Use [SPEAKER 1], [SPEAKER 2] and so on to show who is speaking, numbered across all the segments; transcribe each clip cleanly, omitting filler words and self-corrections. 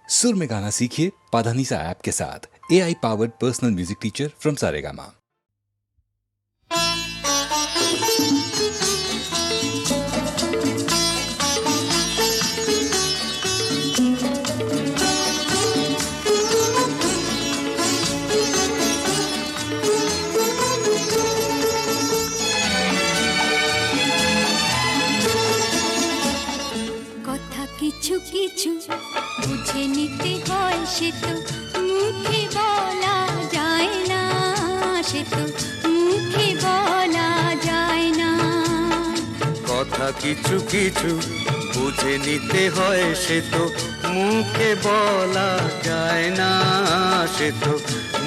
[SPEAKER 1] सुर में गाना सीखिए पाधानीसा ऐप के साथ। AI powered personal music teacher from Saregama.
[SPEAKER 2] কিছু কিছু বুঝে নিতে হয়, সে তো মুখে বলা যায় না, সে তো মুখে বলা যায় না।
[SPEAKER 3] কথা কিছু কিছু বুঝে নিতে হয়, সে তো মুখে বলা যায় না, সে তো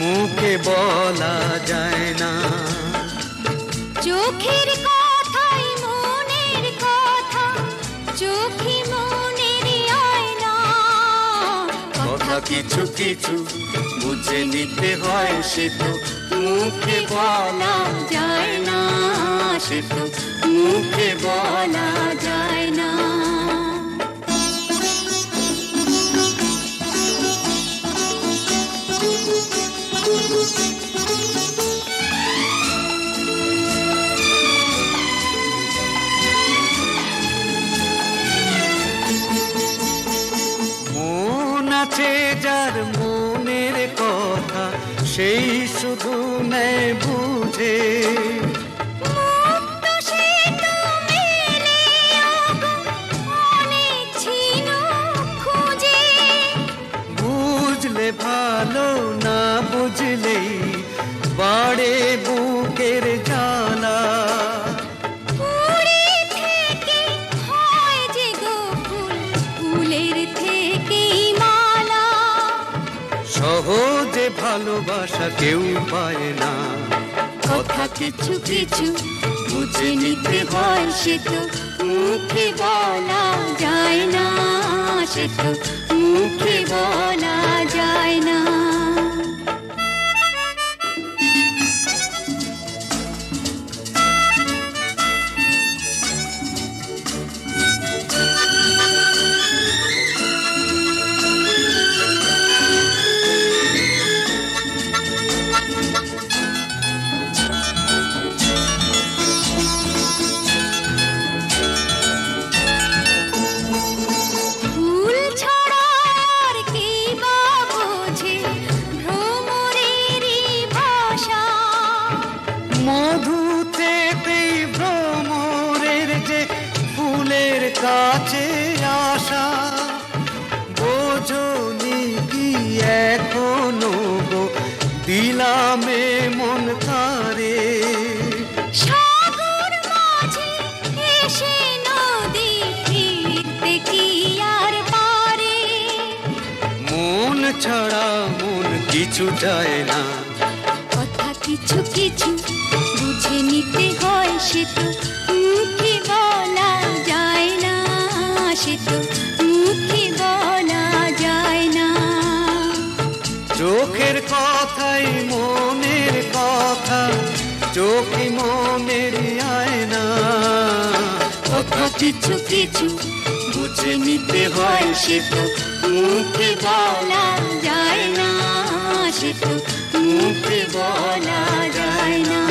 [SPEAKER 3] মুখে বলা যায় না।
[SPEAKER 2] চোখের কথাই মনের কথা, চোখে
[SPEAKER 3] কিছু কিছু বুঝে নিতে হয়, সে তো মুখে বলা যায় না, সে তো মুখে বলা যায় না। যার মনের কথা সেই শুধু নেয় বুঝে, বুঝলে ভালো, না বুঝলেই বাড়ে বুকের জ্বালা। সহজে ভালোবাসা কেউ পায় না।
[SPEAKER 2] কথা কিছু কিছু বুঝে নিতে হয়, সে তো মুখে বলা যায় না, সে তো মুখে বলা যায় না।
[SPEAKER 3] কাছে আসা বোঝনি কি এখনো গো, দিলামে মন তারে।
[SPEAKER 2] সাগর মাঝে এসে নদী ফিরতে কি আর পারে,
[SPEAKER 3] মন ছাড়া মন কিছু চায় না।
[SPEAKER 2] কথা কিছু কিছু বুঝে নিতে হয়, সে তো মুখে বলা যায় না, সে তো মুখে বলা যায় না।
[SPEAKER 3] চোখের কথাই মনের কথা, চোখে মনের আয়না।
[SPEAKER 2] কথা কিছু কিছু বুঝে নিতে হয়, সে তো মুখে বলা যায় না, সে তো মুখে বলা যায় না।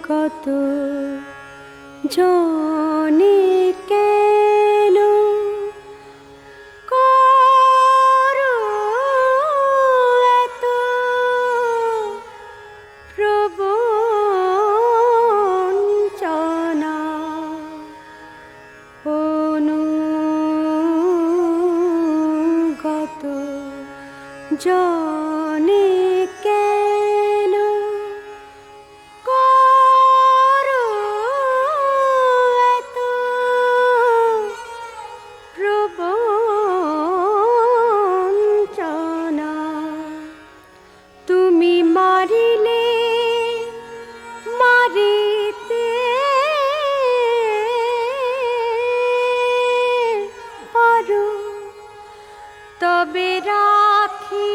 [SPEAKER 4] কত জনে কেন করো এত প্রবঞ্চনা, অনুগত জনে কেন করো এত প্রবঞ্চনা। তুমি মারিলে মারিতে পারো, তবে রাখিতে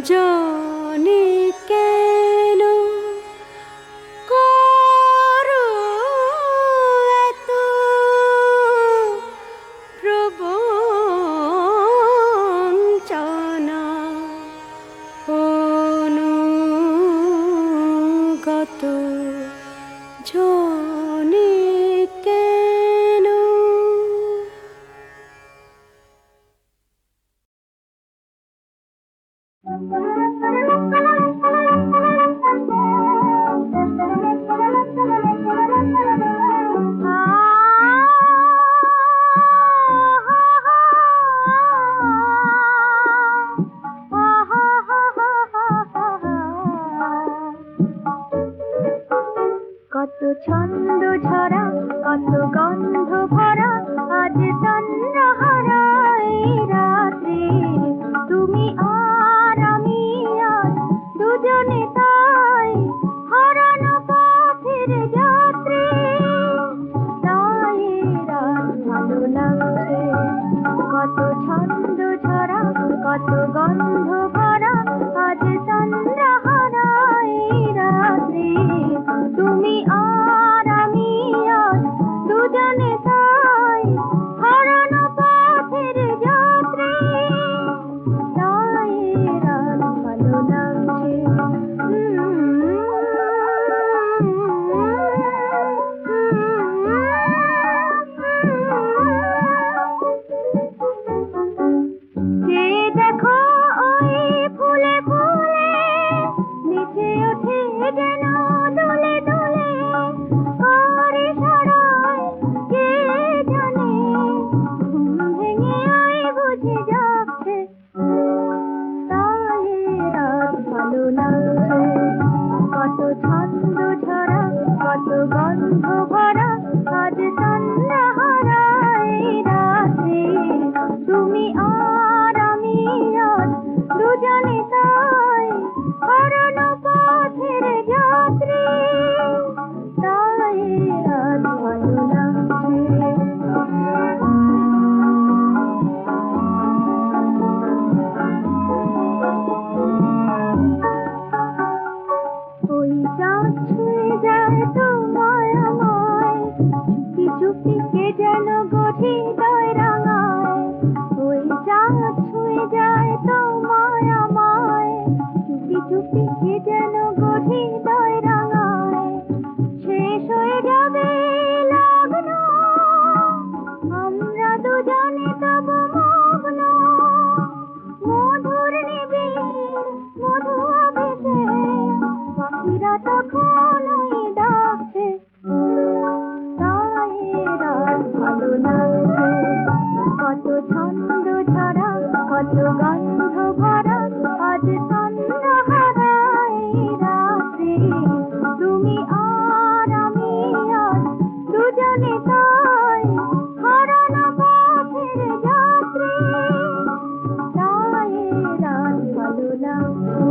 [SPEAKER 4] জানি কেন করো এত প্রবঞ্চনা অনুগত জানি কেন। কত ছন্দ ঝরা কত গন্ধ ভরা আজ তন্দ্রাহারা এই রাত্রি তুমি আর আমি আজ দুজনে তাই হারানো পথের যাত্রী তাই রাত ভালো লাগছে কত ছন্দ ঝরা কত গন্ধ ভরা আজ তন্দ্রাহারা এই রাত্রি তুমি আর আমি আজ দুজনে তাই হারানো পথের যাত্রী তাই রাত ভালো লাগছে। যে দেখো ওই ফুলে ফুলে মিছে ওঠে যেন দোলে দোলে করে সারায় কে জানে ঘুম ভেঙে আই বুঝে যাচ্ছে তাই রাত ভালো লাগছে কত ছন্দ ঝরা কত গন্ধ ভরা আজ তন্দ্রাহারা এই রাত্রি তুমি আর আমি আজ দুজনে তাই হারানো পথের যাত্রী তাই রাত ভালো লাগছে। ওই চাঁদ ছুঁয়ে যায় তোমায় আমায় চুপি চুপি কে যেন গভীর রাঙায় ওই চাঁদ ছুঁয়ে যায় তোমায় আমায় চুপি চুপি কে যেন গভীর রাঙায় শেষ হয়ে যাবে লগ্ন আমরা দুজনে তব মগ্ন মধুর নিবিড় মধু আবেশে পাখিরা তখন ওই ডাকছে তাই রাত ভালো লাগছে কত ছন্দ ঝরা কত গন্ধ ভরা আজ তন্দ্রাহারা এই রাত্রি তুমি আর আমি আজ দুজনে তাই হারানো পথের যাত্রী তাই রাত ভালো লাগছে।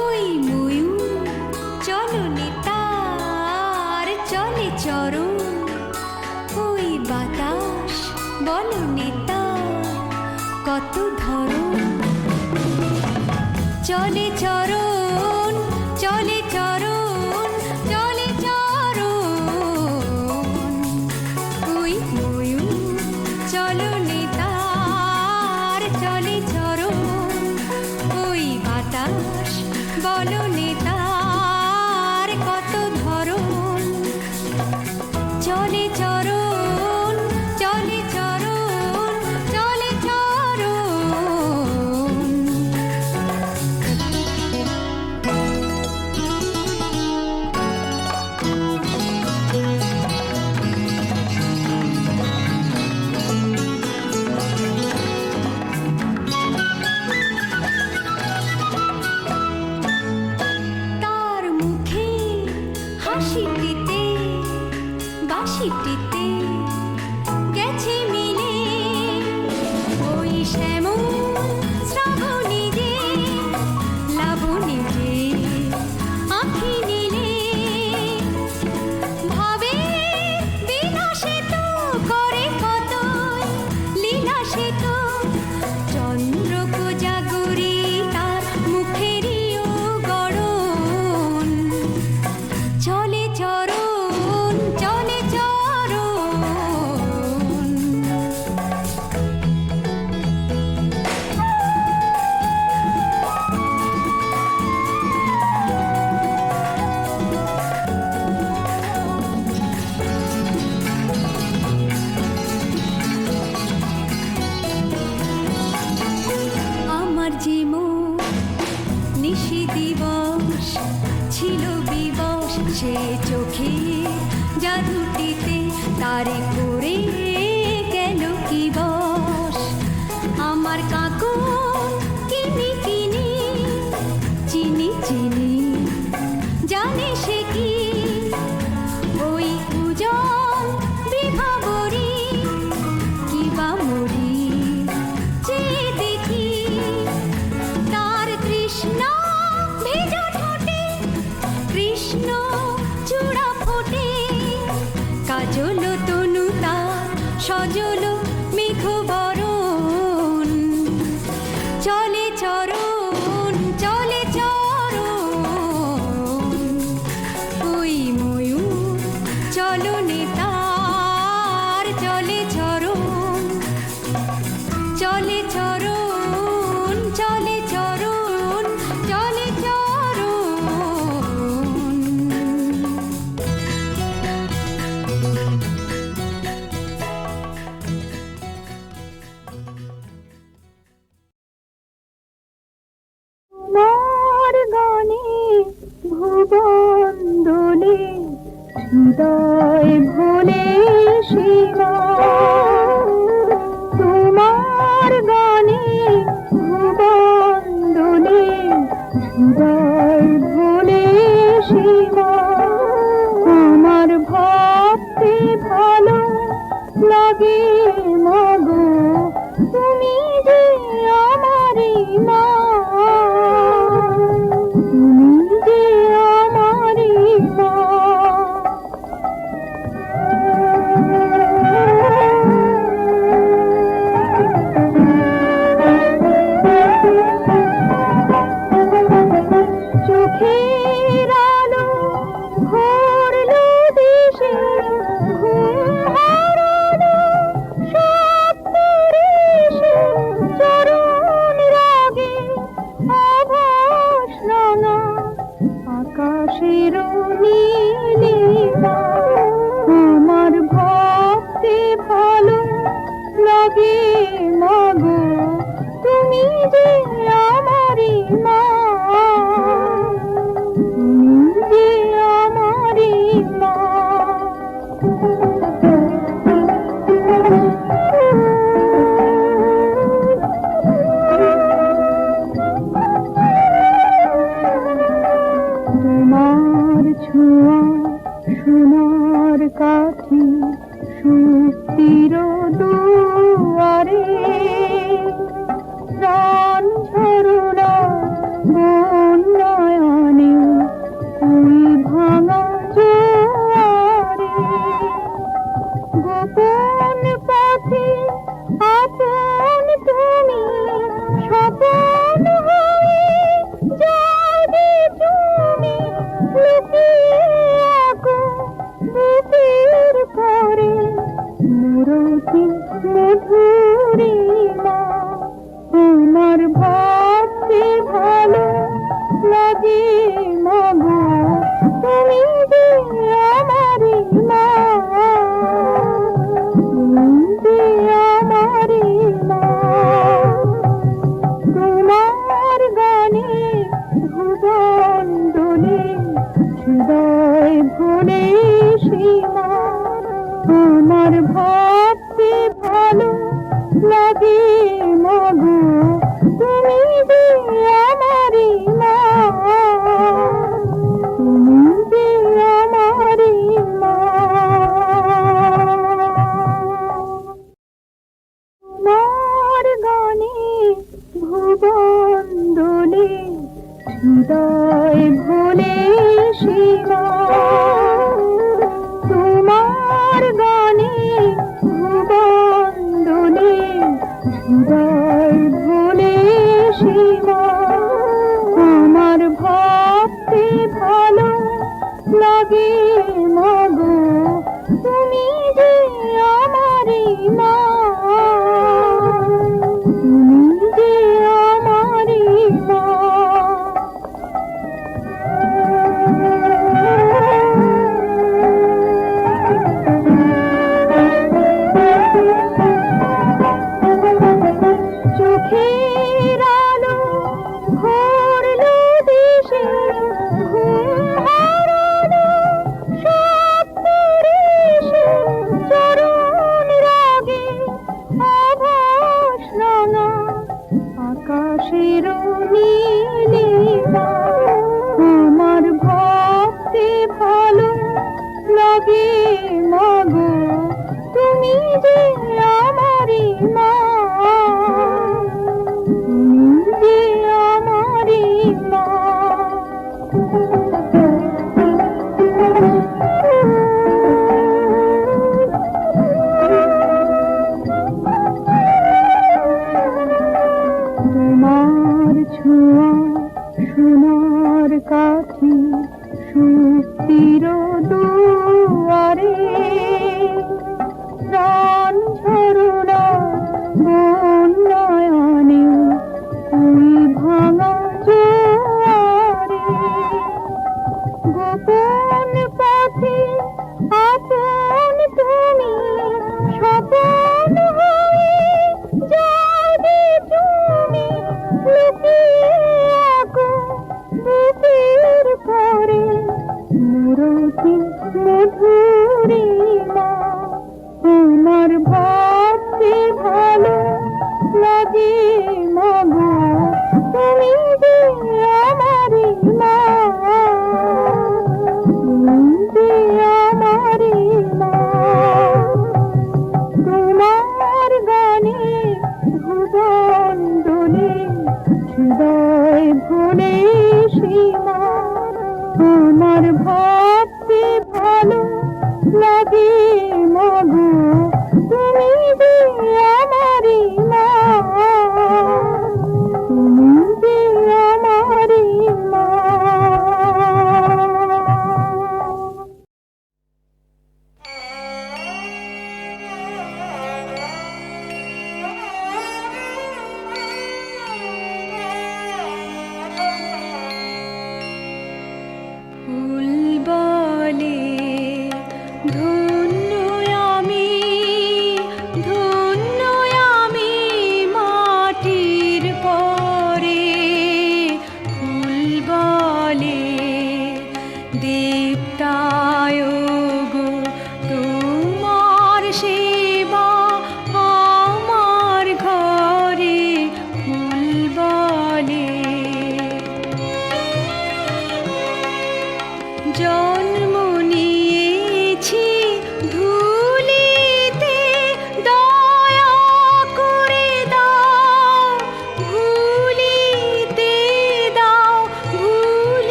[SPEAKER 2] ওই ময়ূর চলনে তার চলে চরণ ওই বাতাস বলনে তার কত ধরন চলে চরণ চলে চরণ চলে চরণ ওই ময়ূর চলনে তার চলে চরণ ওই বাতাস বলনে তার কত ধরন চলে চরণ চলে চরণ চলে চরণ বাঁশিটিতে গেছে মিলে ওই শ্যামল শ্রাবণী যে লাবণী যে দুটিতে তারে করে গেল কি বশ আমার কাকুন কিনি কিনি চিনি চিনি জানে সে কি ওই উজন বিভাবরী কিবা মরি যে দেখি তার তৃষ্ণা ভেজা ঠোঁটে কৃষ্ণ চূড়া ফোটে কাজল তনু তার সজল মেঘ বরণ চলে চরণ চলে চরণ ওই ময়ূর চলনে তার চলে চরণ চলে চরণ চলে চরণ চলে চরণ
[SPEAKER 4] তোমার গানে ভুবন দোলে হৃদয় ভোলে সীমা তোমার গানে ভুবন দোলে হৃদয় ভোলে সীমা আমার ভাবতে ভালো লাগে মাগো তুমি যে আমারই মা তুমি যে আমারই মা চোখের আলো ভরলো দেশে ঘুম হারালো সপ্তঋষি চরণ রাগে আভাস রাঙা আকাশের নীলিমা আমার ভাবতে ভালো লাগে মাগো তুমি যে আমারই মা তুমি যে আমারই মা তোমার ছোঁয়া সোনার কাঠি সুস্থির দুয়ারে প্রাণ ঝরনা বন্যায়নে ওই ভাঙা জোয়ারে গোপন পথে আপন তুমি স্বপন হয়ে যাবে তুমি লুকিয়ে আগো বুকের পরে মুরতি মধুরিমা আমার ভাবতে ভালো লাগে মাগো তুমি যে আমারই মা তুমি যে আমারই মা তোমার গানে ভুবন দোলে হৃদয় ভোলে সীমা আমার ভাবতে ভালো লাগে মাগো তুমি যে আমারই মা তুমি যে আমারই মা তোমার গানে ভুবন দোলে হৃদয় ভোলে সীমা তোমার গানে ভুবন দোলে হৃদয় ভোলে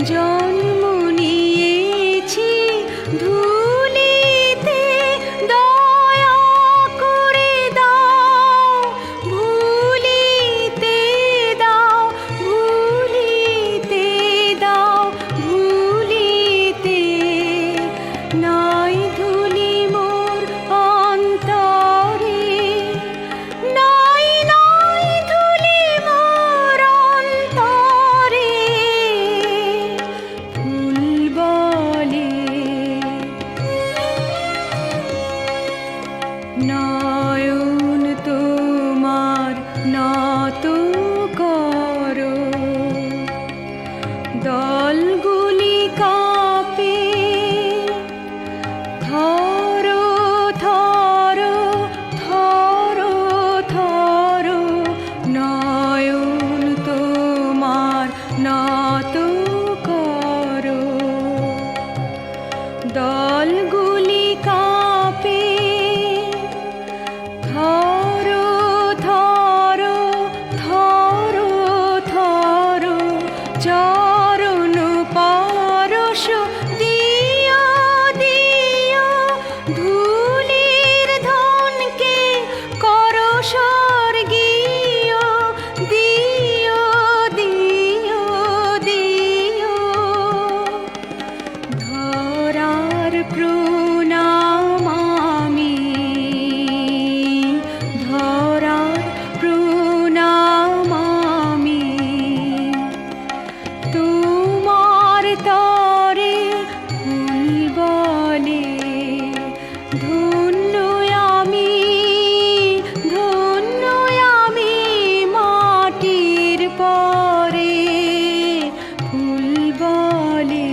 [SPEAKER 2] জন্ম নিয়েছি ধুলিতে, দয়া করে দাও ভুলিতে, দাও ভুলিতে, দাও ভুলিতে। নাই ধুলি মোর অন্তরে, নাই নাই ধুলি মোর অন্তরে, ফুল বলে নয়ন তোমার নত করো, দলগুলি কাঁপে থরো থরো থরো থরো, নয়ন তোমার নত করো, দলগুলি কাঁপে থরো থরো থরো থরো, চরণ পরশ দিও দিও, ধুলির ধনকে করো স্বর্গীয়, দিও দিও দিও। ধরার প্রণাম আমি, ধরার প্রণাম আমি, তোমার তরে ফুল বলে ধন্য আমি, ধন্য আমি মাটির পরে ফুল বলে।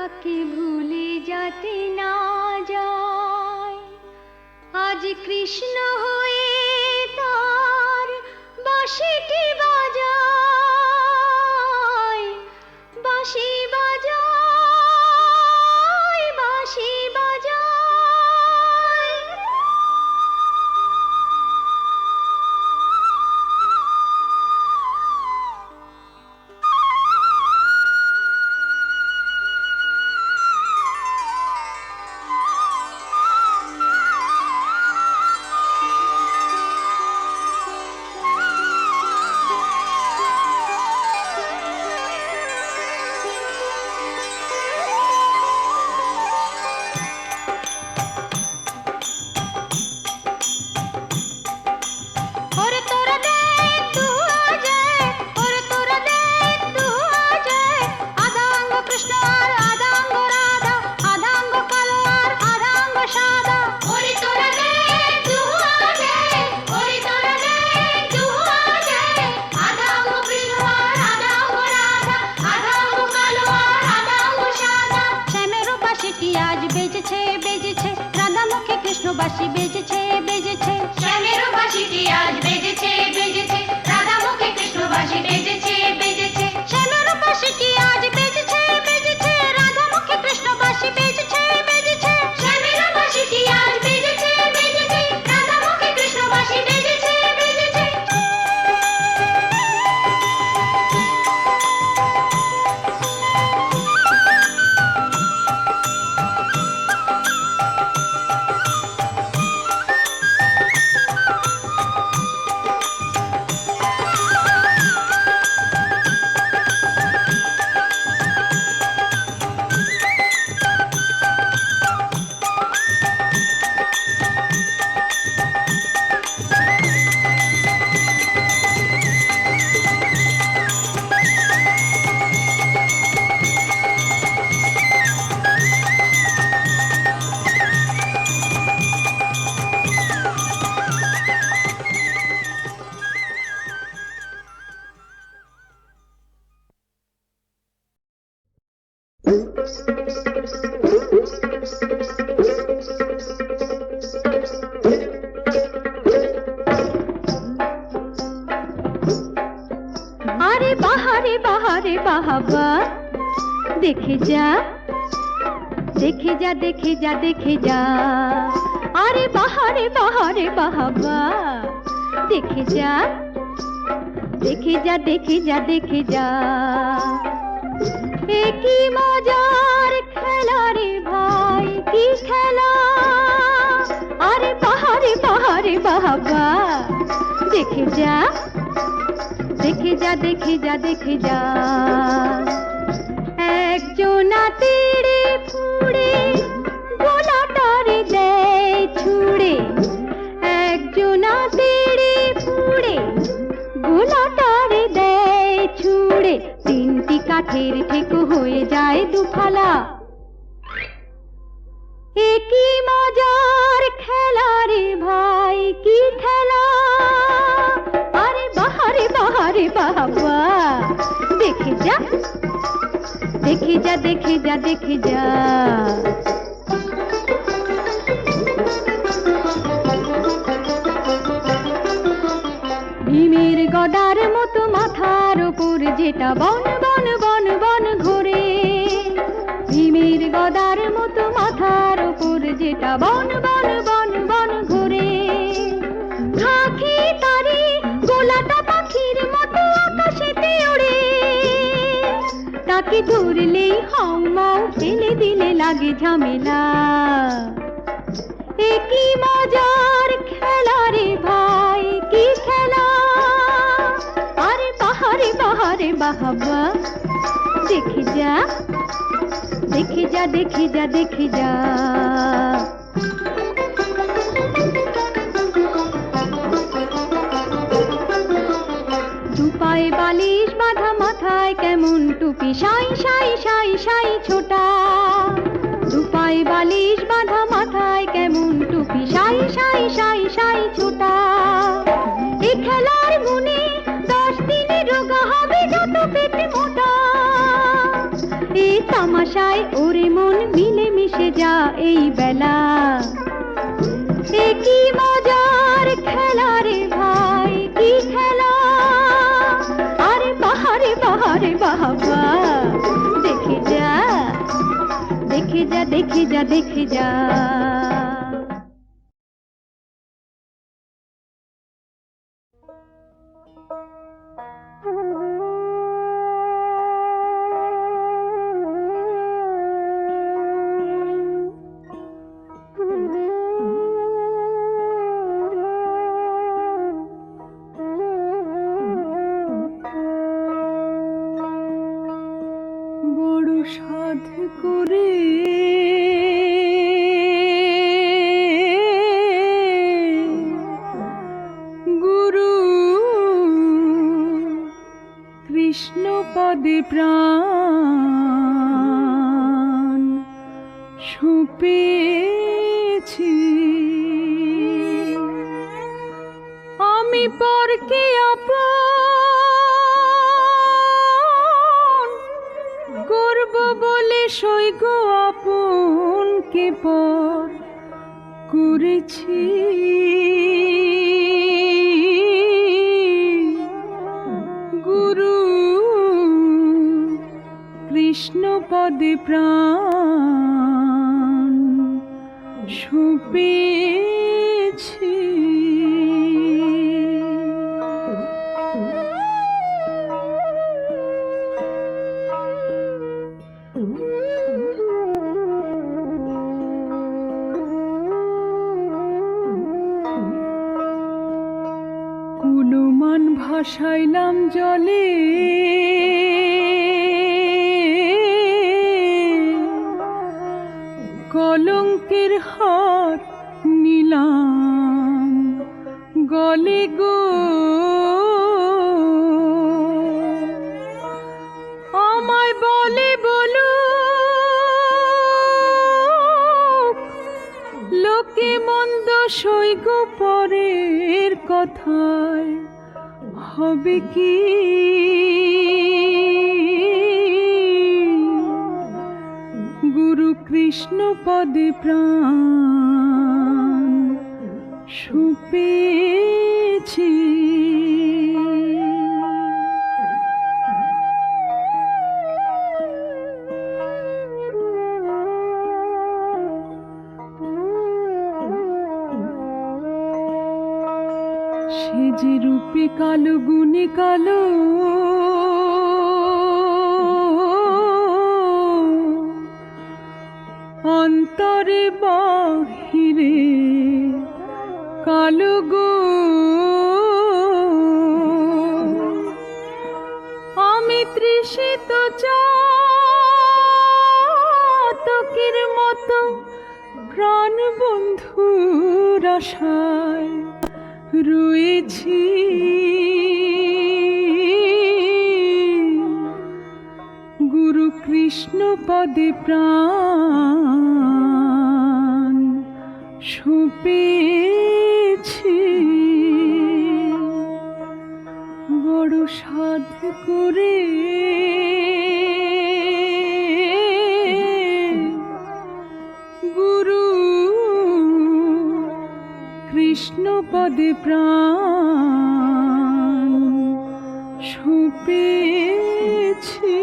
[SPEAKER 2] তাকে ভুলে যেতে না যায়। আজ কৃষ্ণ হয়ে তার বাঁশিটি বাজায়, বাঁশি বাজায়, বাঁশি বাজায়। বাঁশি বেজেছে বেজেছে, শ্যামের বাঁশিটি আজ বেজেছে বেজেছে, রাধা মুখে কৃষ্ণ বাঁশি বেজেছে বেজেছে, শ্যামের বাঁশিটি আজ বেজেছে বেজেছে, রাধা মুখে কৃষ্ণ বাঁশি বেজেছে বেজেছে, শ্যামের বাঁশিটি আজ বেজেছে বেজেছে, রাধা মুখে কৃষ্ণ বাঁশি বেজেছে বেজেছে। আরে বাহারে বাহারে বাহাবা, দেখে যা দেখে যা দেখে যা দেখে যা। আরে বাহারে বাহারে বাহাবা, দেখে যা দেখে যা দেখে যা দেখে যা। এ কি মজার খেলা রে ভাই, কি খেলা। আরে বাহারে বাহারে বাহাবা, দেখে যা দেখে যা দেখে যা দেখে যা। একজনা তেড়ে ফুড়ে গোলাটারে দেয় ছুড়ে, একজনা তেড়ে ফুড়ে গোলাটারে দেয় ছুড়ে, তিনটি কাঠের ঠেকো হয়ে যায় দুফালা। এ কি মজার খেলা রে ভাই, কি খেলা। আরে বাহারে বাহারে বাবা, দেখে যা দেখে যা দেখে যা দেখে যা। ভীমের গদার মতো মাথার উপর যেটা বন বন বন বন ঘোরে, ভীমের গদার মতো মাথার উপর যেটা বন বন বন বন ঘোরে। খাকি তারে গোলাটা পাখির মতো আকাশেতে ওড়ে, তাকে ধরলেই হাউ মাউ ফেলে দিলে লাগে ঝামেলা। এ কি মজার খেলা রে ভাই, কি খেলা। আরে বাহারে বাহারে বাহাবা, দেখে যা দেখে যা দেখে যা দেখে যা। দুপায়ে বালিশ বাঁধা, মাথায় কেমন টুপি, সাই সাই সাই সাই ছোটা। দুপায়ে বালিশ বাঁধা, মাথায় কেমন টুপি, সাই সাই সাই সাই ছোটা। এ খেলার গুণে 10 দিনে রোগা হবে যত পেটে মোটা।
[SPEAKER 4] এই তামাশায় ওরে মন মিলে মিশে যা এই বেলা। এ কি মজার খেলা রে ভাই, কি খেলা! আরে বাহারে বাহারে বাবা, দেখে যা দেখে যা দেখে যা দেখে যা। বড় সাধ করে গুরু কৃষ্ণ পদে প্রাণ সুপেছি। আমি পরকে আপন করব বলে সৈগ আপনকে পর করেছি। গুরু কৃষ্ণ পদে প্রাণ সুপেছি। কুলমান ভাসাইলাম জলে, কলঙ্কের হাত নিলাম গলে গো। আমায় বলে বলো লোকে মন্দ সইগ পরের কথায় হবে কি। গুরু কৃষ্ণ পদে প্রাণ সুপেছি। সে যে রূপে কালো গুণে কালো, অন্তরে বাহিরে কালো গো। আমি তৃষিত চাতকের মতো প্রাণ বন্ধুর আশায় রয়েছি। গুরু কৃষ্ণ পদে প্রাণ সুপেছি। বড় সাধ করে গুরু কৃষ্ণ পদে প্রাণ সুপেছি।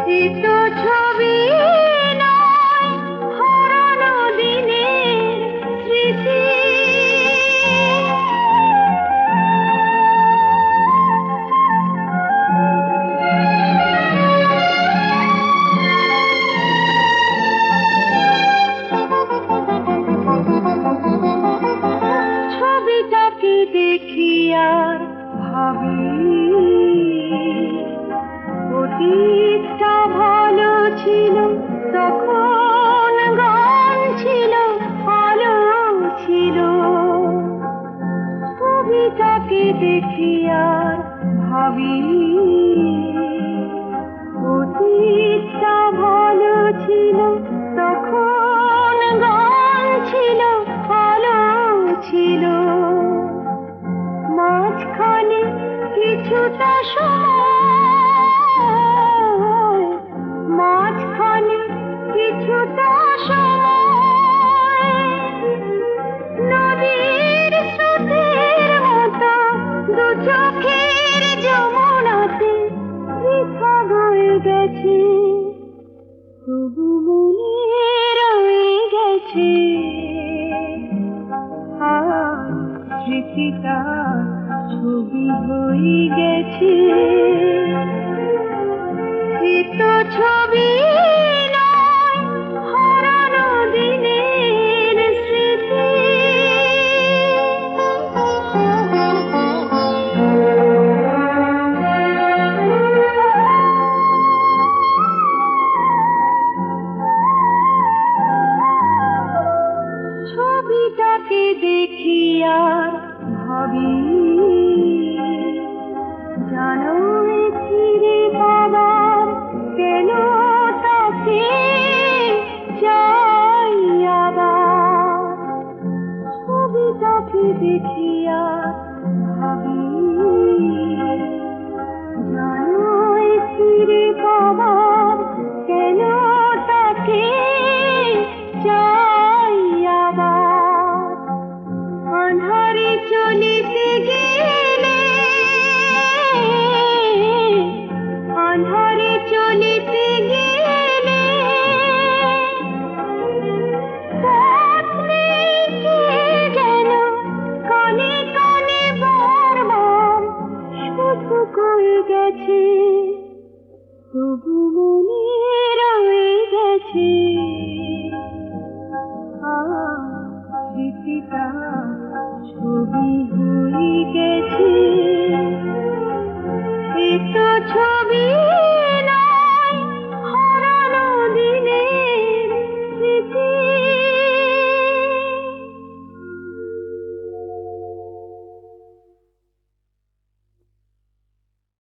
[SPEAKER 4] এ তো ছবি নয়, হারানো দিনের স্মৃতি। ছবিটাকে দেখি আর ভাবি, অতীতটা ভালো ছিল, তখন গান ছিল, আলো ছিল। ছবিটাকে দেখি আর ভাবি, অতীতটা ভালো ছিল, তখন গান ছিল, আলো ছিল। মাঝখানে কিছুটা সময়, মাঝখানে কিছুটা সময়, নদীর স্রোতের মতো দু চোখের যমুনাতে বৃথা বয়ে গেছে, তবু মনে রয়ে গেছে। স্মৃতিটা ছবি হয়ে গেছে। এ তো ছবি নয়, হারানো দিনের স্মৃতি। ছবিটাকে দেখি আর ভাবি, জানো ফিরে পাবার কেন তাকে চাই আবার। ছবিটাকে দেখি আর ভাবি, জানো ফিরে পাবার কেন তাকে চাই আবার। আঁধারে চলিতে গেলে, আঁধারে চলিতে গেলে, পথ নেই কে যেন কানে কানে বারবার শুধু কয়ে গেছে, তবু মনে রয়ে গেছে। স্মৃতিটা ছবি হয়ে গেছে। এ তো ছবি